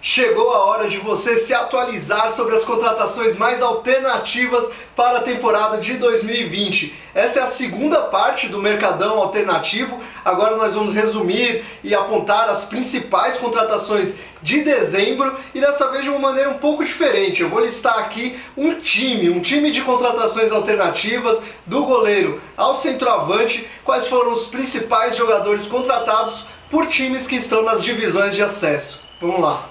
Chegou a hora de você se atualizar sobre as contratações mais alternativas para a temporada de 2020. Essa é a segunda parte do Mercadão Alternativo. Agora nós vamos resumir e apontar as principais contratações de dezembro e dessa vez de uma maneira um pouco diferente. Eu vou listar aqui um time de contratações alternativas, do goleiro ao centroavante, quais foram os principais jogadores contratados por times que estão nas divisões de acesso. Vamos lá.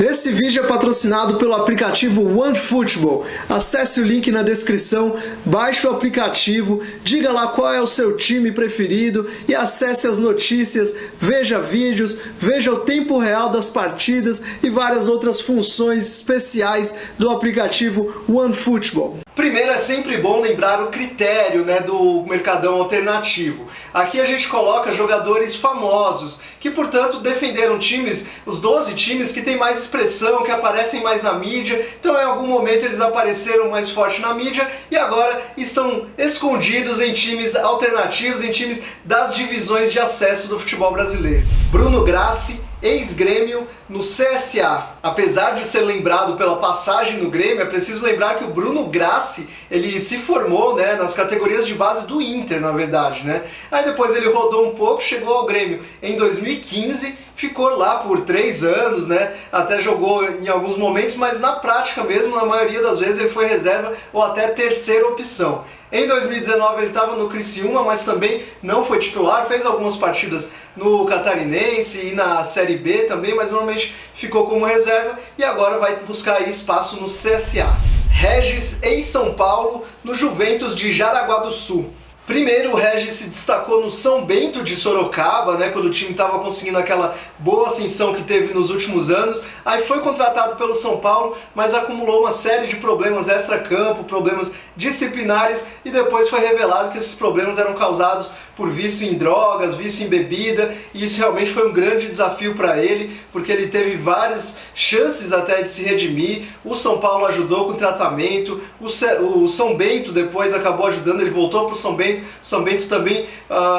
Esse vídeo é patrocinado pelo aplicativo OneFootball. Acesse o link na descrição, baixe o aplicativo, diga lá qual é o seu time preferido e acesse as notícias, veja vídeos, veja o tempo real das partidas e várias outras funções especiais do aplicativo OneFootball. Primeiro, é sempre bom lembrar o critério, do Mercadão Alternativo. Aqui a gente coloca jogadores famosos, que portanto defenderam times, os 12 times que têm mais expressão, que aparecem mais na mídia. Então em algum momento eles apareceram mais forte na mídia e agora estão escondidos em times alternativos, em times das divisões de acesso do futebol brasileiro. Bruno Grassi, ex-Grêmio, no CSA. Apesar de ser lembrado pela passagem no Grêmio, é preciso lembrar que o Bruno Grassi, ele se formou nas categorias de base do Inter, na verdade, Aí depois ele rodou um pouco, chegou ao Grêmio em 2015, ficou lá por 3 anos, Até jogou em alguns momentos, mas na prática mesmo, na maioria das vezes ele foi reserva ou até terceira opção. Em 2019 ele estava no Criciúma, mas também não foi titular, fez algumas partidas no Catarinense e na Série B também, mas normalmente ficou como reserva e agora vai buscar aí espaço no CSA. Regis, ex-São Paulo, no Juventus de Jaraguá do Sul. Primeiro, o Regis se destacou no São Bento de Sorocaba, quando o time estava conseguindo aquela boa ascensão que teve nos últimos anos. Aí foi contratado pelo São Paulo, mas acumulou uma série de problemas extra-campo, problemas disciplinares, e depois foi revelado que esses problemas eram causados por vício em drogas, vício em bebida, e isso realmente foi um grande desafio para ele, porque ele teve várias chances até de se redimir. O São Paulo ajudou com tratamento, o São Bento depois acabou ajudando, ele voltou para o São Bento também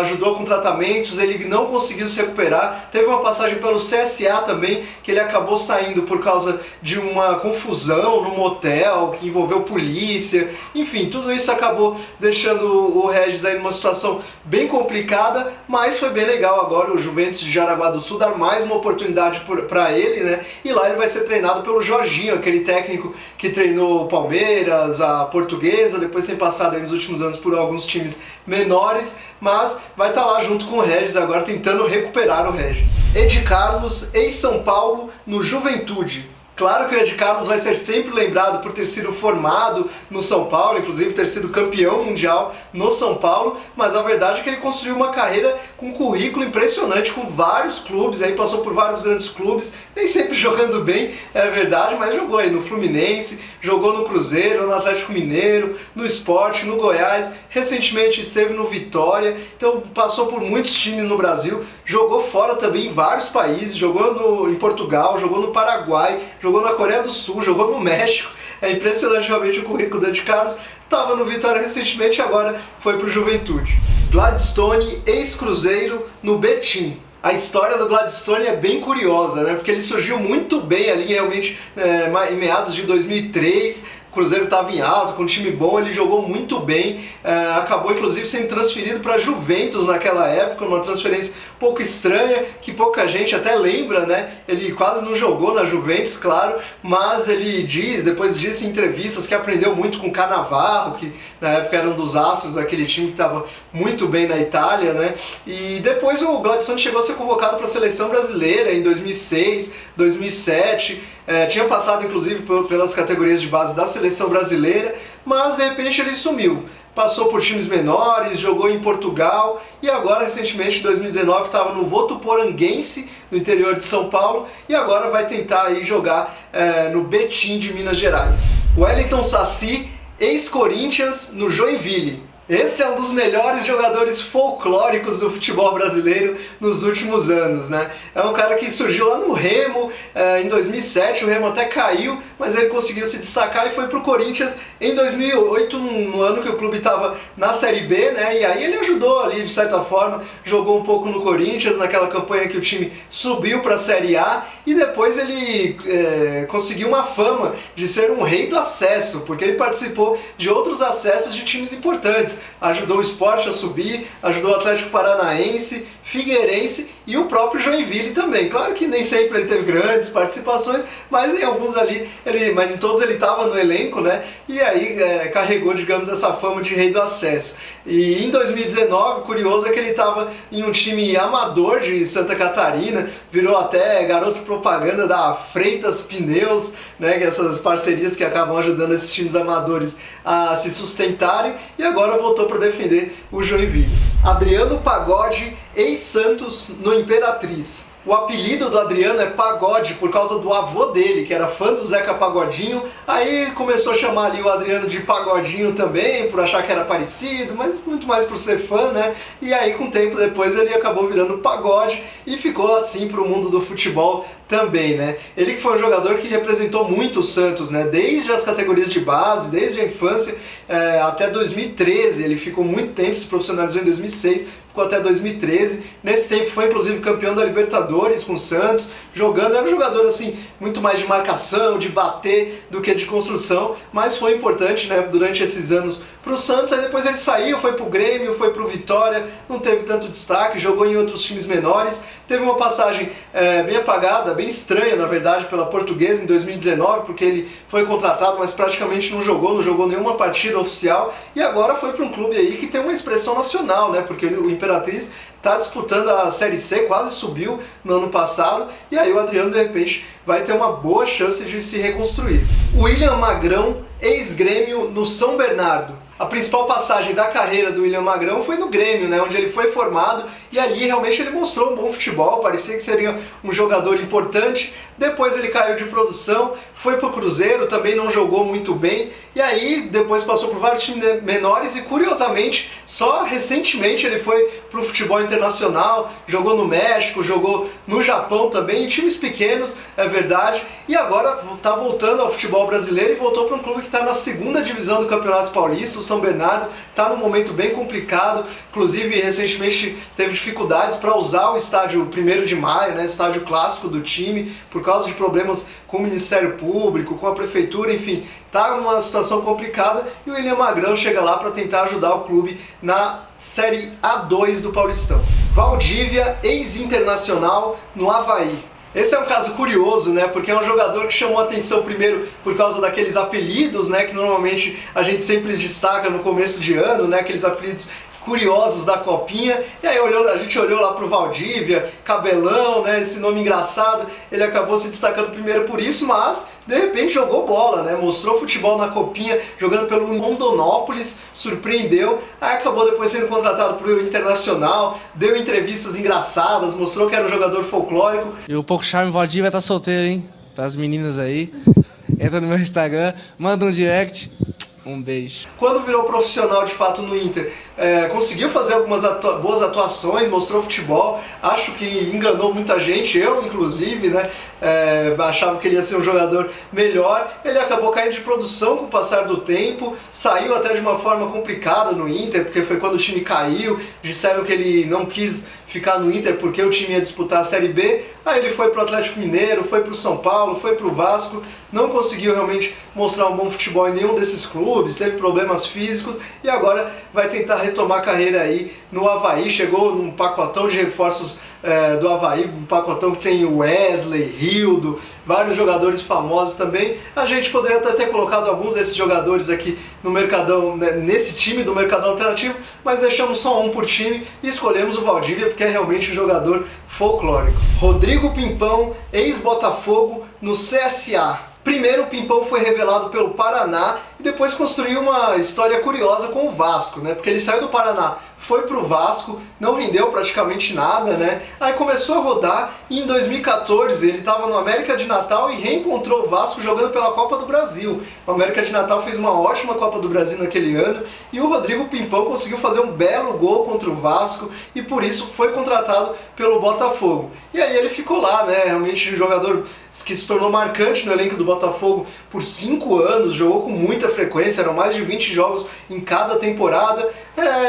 ajudou com tratamentos, ele não conseguiu se recuperar. Teve uma passagem pelo CSA também, que ele acabou saindo por causa de uma confusão num motel, que envolveu polícia, enfim, tudo isso acabou deixando o Regis aí numa situação bem complicada, mas foi bem legal agora o Juventus de Jaraguá do Sul dar mais uma oportunidade para ele, e lá ele vai ser treinado pelo Jorginho, aquele técnico que treinou o Palmeiras, a Portuguesa, depois tem passado aí nos últimos anos por alguns times menores, mas vai estar lá junto com o Regis agora tentando recuperar o Regis. Ed Carlos, ex-São Paulo, no Juventude. Claro que o Ed Carlos vai ser sempre lembrado por ter sido formado no São Paulo, inclusive ter sido campeão mundial no São Paulo, mas a verdade é que ele construiu uma carreira com um currículo impressionante, com vários clubes, aí passou por vários grandes clubes, nem sempre jogando bem, é verdade, mas jogou aí no Fluminense, jogou no Cruzeiro, no Atlético Mineiro, no Sport, no Goiás, recentemente esteve no Vitória, então passou por muitos times no Brasil, jogou fora também em vários países, jogou em Portugal, jogou no Paraguai, jogou na Coreia do Sul, jogou no México. É impressionante realmente o currículo do Ed Carlos. Estava no Vitória recentemente, agora foi para o Juventude. Gladstone, ex-Cruzeiro, no Betim. A história do Gladstone é bem curiosa, porque ele surgiu muito bem ali realmente em meados de 2003, o Cruzeiro estava em alta, com um time bom, ele jogou muito bem, acabou inclusive sendo transferido para Juventus naquela época, uma transferência um pouco estranha, que pouca gente até lembra, ele quase não jogou na Juventus, claro, mas ele depois disse em entrevistas que aprendeu muito com o Cannavaro, que na época era um dos astros daquele time que estava muito bem na Itália, e depois o Gladstone chegou a ser convocado para a seleção brasileira em 2006, 2007, tinha passado inclusive pelas categorias de base da seleção brasileira, mas de repente ele sumiu. Passou por times menores, jogou em Portugal e agora recentemente em 2019 estava no Votuporanguense, no interior de São Paulo, e agora vai tentar aí jogar no Betim de Minas Gerais. Wellington Saci, ex-Corinthians, no Joinville. Esse é um dos melhores jogadores folclóricos do futebol brasileiro nos últimos anos, né? É um cara que surgiu lá no Remo em 2007, o Remo até caiu, mas ele conseguiu se destacar e foi pro Corinthians em 2008, no ano que o clube estava na Série B, né? E aí ele ajudou ali, de certa forma, jogou um pouco no Corinthians, naquela campanha que o time subiu para a Série A, e depois ele conseguiu uma fama de ser um rei do acesso, porque ele participou de outros acessos de times importantes. Ajudou o Sport a subir, ajudou o Atlético Paranaense, Figueirense e o próprio Joinville também. Claro que nem sempre ele teve grandes participações, mas em alguns ali, mas em todos ele estava no elenco, né? E aí carregou, digamos, essa fama de rei do acesso. E em 2019, curioso é que ele estava em um time amador de Santa Catarina, virou até garoto propaganda da Freitas Pneus, né? Que essas parcerias que acabam ajudando esses times amadores a se sustentarem, e agora voltou para defender o Joinville. Adriano Pagode, ex-Santos no Imperatriz. O apelido do Adriano é Pagode por causa do avô dele, que era fã do Zeca Pagodinho. Aí começou a chamar ali o Adriano de Pagodinho também, por achar que era parecido, mas muito mais por ser fã, né? E aí, com o tempo depois, ele acabou virando Pagode e ficou assim pro mundo do futebol também, né? Ele que foi um jogador que representou muito o Santos, né? Desde as categorias de base, desde a infância até 2013. Ele ficou muito tempo, se profissionalizou em 2006, ficou até 2013. Nesse tempo foi inclusive campeão da Libertadores com o Santos, jogando, era um jogador assim, muito mais de marcação, de bater do que de construção, mas foi importante, né, durante esses anos para o Santos. Aí depois ele saiu, foi para o Grêmio, foi para o Vitória, não teve tanto destaque, jogou em outros times menores, teve uma passagem bem apagada, bem estranha na verdade, pela Portuguesa em 2019, porque ele foi contratado, mas praticamente não jogou nenhuma partida oficial, e agora foi para um clube aí que tem uma expressão nacional, né, porque o Imperatriz está disputando a Série C, quase subiu no ano passado, e aí o Adriano de repente vai ter uma boa chance de se reconstruir. William Magrão, ex-Grêmio no São Bernardo. A principal passagem da carreira do William Magrão foi no Grêmio, né, onde ele foi formado, e ali realmente ele mostrou um bom futebol, parecia que seria um jogador importante. Depois ele caiu de produção, foi pro Cruzeiro, também não jogou muito bem, e aí depois passou por vários times menores e curiosamente, só recentemente ele foi pro futebol internacional, jogou no México, jogou no Japão também, em times pequenos, é verdade, e agora está voltando ao futebol brasileiro e voltou para um clube que está na segunda divisão do Campeonato Paulista. O São Bernardo está num momento bem complicado, inclusive recentemente teve dificuldades para usar o estádio 1º de Maio, né, estádio clássico do time, por causa de problemas com o Ministério Público, com a Prefeitura, enfim, está numa situação complicada, e o William Magrão chega lá para tentar ajudar o clube na Série A2 do Paulistão. Valdívia, ex-internacional no Avaí. Esse é um caso curioso, né, porque é um jogador que chamou a atenção primeiro por causa daqueles apelidos, né, que normalmente a gente sempre destaca no começo de ano, né, aqueles apelidos curiosos da Copinha, e aí a gente olhou lá pro Valdívia, Cabelão, né, esse nome engraçado, ele acabou se destacando primeiro por isso, mas de repente jogou bola, né, mostrou futebol na Copinha, jogando pelo Rondonópolis, surpreendeu, aí acabou depois sendo contratado pro Internacional, deu entrevistas engraçadas, mostrou que era um jogador folclórico. E o Pouco Charme Valdívia tá solteiro, hein, pras meninas aí, entra no meu Instagram, manda um direct. Um beijo. Quando virou profissional de fato no Inter, conseguiu fazer algumas boas atuações, mostrou futebol, acho que enganou muita gente, eu inclusive, né, achava que ele ia ser um jogador melhor. Ele acabou caindo de produção com o passar do tempo, saiu até de uma forma complicada no Inter, porque foi quando o time caiu, disseram que ele não quis ficar no Inter porque o time ia disputar a Série B, aí ele foi pro Atlético Mineiro, foi pro São Paulo, foi pro Vasco, não conseguiu realmente mostrar um bom futebol em nenhum desses clubes, teve problemas físicos, e agora vai tentar retomar a carreira aí no Avaí. Chegou num pacotão de reforços do Avaí, um pacotão que tem o Wesley, Rildo, vários jogadores famosos também. A gente poderia até ter colocado alguns desses jogadores aqui no Mercadão, né, nesse time do Mercadão Alternativo, mas deixamos só um por time e escolhemos o Valdívia porque é realmente um jogador folclórico. Rodrigo Pimpão, ex-Botafogo no CSA. Primeiro, o Pimpão foi revelado pelo Paraná e depois construiu uma história curiosa com o Vasco, né? Porque ele saiu do Paraná, foi pro Vasco, não rendeu praticamente nada, né? Aí começou a rodar e em 2014 ele estava no América de Natal e reencontrou o Vasco jogando pela Copa do Brasil. O América de Natal fez uma ótima Copa do Brasil naquele ano e o Rodrigo Pimpão conseguiu fazer um belo gol contra o Vasco e por isso foi contratado pelo Botafogo. E aí ele ficou lá, né? Realmente um jogador que se tornou marcante no elenco do Botafogo por 5 anos, jogou com muita frequência, eram mais de 20 jogos em cada temporada,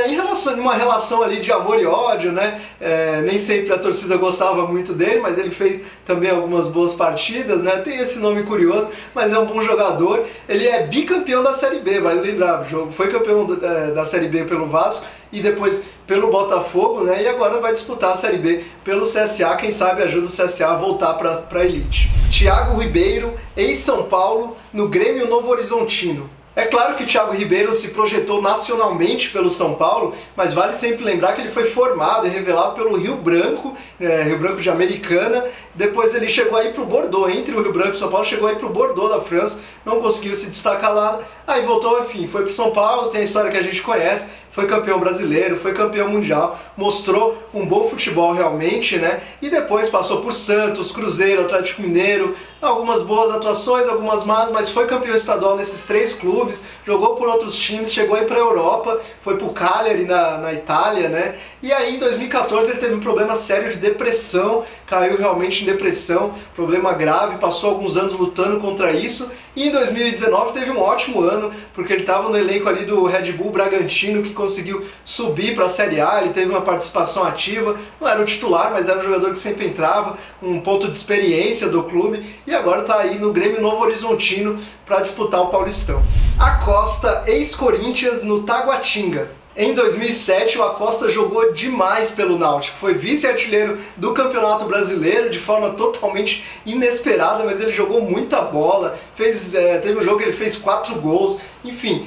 em uma relação ali de amor e ódio, né? Nem sempre a torcida gostava muito dele, mas ele fez também algumas boas partidas, né? Tem esse nome curioso, mas é um bom jogador. Ele é bicampeão da Série B, vale lembrar, foi campeão da Série B pelo Vasco e depois pelo Botafogo, né? E agora vai disputar a Série B pelo CSA, quem sabe ajuda o CSA a voltar para a elite. Thiago Ribeiro, ex-São Paulo, no Grêmio Novo Horizontino. É claro que o Thiago Ribeiro se projetou nacionalmente pelo São Paulo, mas vale sempre lembrar que ele foi formado e revelado pelo Rio Branco de Americana. Depois ele chegou aí para o Bordeaux, entre o Rio Branco e o São Paulo, chegou aí para o Bordeaux da França, não conseguiu se destacar lá, aí voltou, enfim, foi para o São Paulo, tem a história que a gente conhece, foi campeão brasileiro, foi campeão mundial, mostrou um bom futebol realmente, né? E depois passou por Santos, Cruzeiro, Atlético Mineiro, algumas boas atuações, algumas más, mas foi campeão estadual nesses 3 clubes, jogou por outros times, chegou aí para a Europa, foi para o Cagliari na Itália, né? E aí em 2014 ele teve um problema sério de depressão, caiu realmente em depressão, problema grave, passou alguns anos lutando contra isso, e em 2019 teve um ótimo ano, porque ele estava no elenco ali do Red Bull Bragantino, que conseguiu subir para a Série A, ele teve uma participação ativa, não era o titular, mas era um jogador que sempre entrava, um ponto de experiência do clube, e agora está aí no Grêmio Novo Horizontino para disputar o Paulistão. Acosta, ex-Corinthians, no Taguatinga. Em 2007, o Acosta jogou demais pelo Náutico, foi vice-artilheiro do Campeonato Brasileiro de forma totalmente inesperada, mas ele jogou muita bola, teve um jogo que ele fez 4 gols, enfim,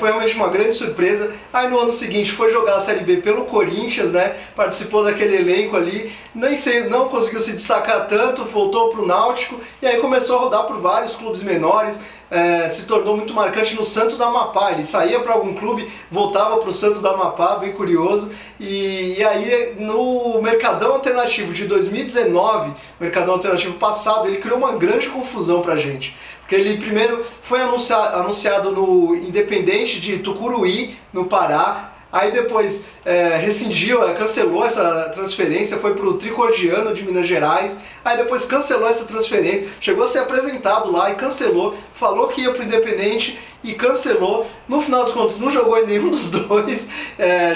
foi realmente uma grande surpresa. Aí no ano seguinte foi jogar a Série B pelo Corinthians, né? Participou daquele elenco ali, não conseguiu se destacar tanto, voltou para o Náutico e aí começou a rodar por vários clubes menores. Se tornou muito marcante no Santos do Amapá, ele saía para algum clube, voltava para o Santos do Amapá, bem curioso, e aí no Mercadão Alternativo de 2019, Mercadão Alternativo passado, ele criou uma grande confusão pra gente, porque ele primeiro foi anunciado no Independente de Tucuruí, no Pará, aí depois cancelou essa transferência, foi para o Tricordiano de Minas Gerais, aí depois cancelou essa transferência, chegou a ser apresentado lá e cancelou, falou que ia para o Independente e cancelou, no final das contas não jogou em nenhum dos dois,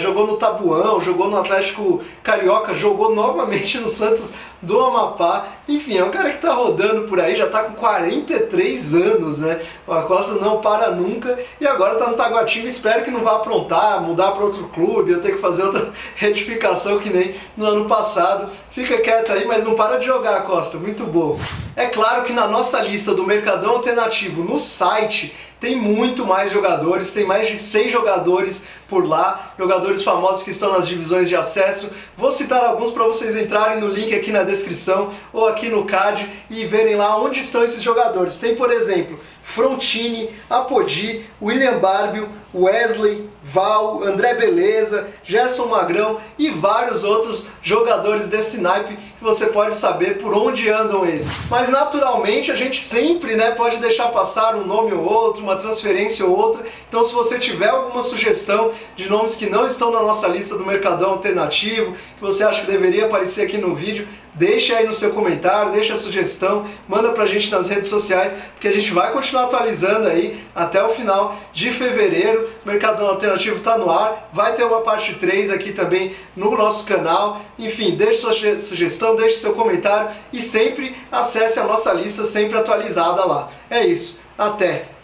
jogou no Tabuão, jogou no Atlético Carioca, jogou novamente no Santos do Amapá, enfim, é um cara que está rodando por aí, já está com 43 anos, né? O Acosta não para nunca e agora está no Taguatinga, espero que não vá aprontar, mudar para outro clube, eu tenho que fazer outra retificação que nem no ano passado. Fica quieto aí, mas não para de jogar, Acosta, muito bom. É claro que na nossa lista do Mercadão Alternativo no site tem muito mais jogadores, tem mais de 100 jogadores por lá, jogadores famosos que estão nas divisões de acesso. Vou citar alguns para vocês entrarem no link aqui na descrição ou aqui no card e verem lá onde estão esses jogadores. Tem, por exemplo, Frontini, Apodi, William Barbio, Wesley, Val, André Beleza, Gerson Magrão e vários outros jogadores desse naipe que você pode saber por onde andam eles. Mas naturalmente a gente sempre pode deixar passar um nome ou outro, uma transferência ou outra, então se você tiver alguma sugestão de nomes que não estão na nossa lista do Mercadão Alternativo, que você acha que deveria aparecer aqui no vídeo, deixa aí no seu comentário, deixa a sugestão, manda pra gente nas redes sociais, porque a gente vai continuar atualizando aí até o final de fevereiro. O Mercadão Alternativo está no ar, vai ter uma parte 3 aqui também no nosso canal. Enfim, deixe sua sugestão, deixe seu comentário e sempre acesse a nossa lista sempre atualizada lá. É isso, até!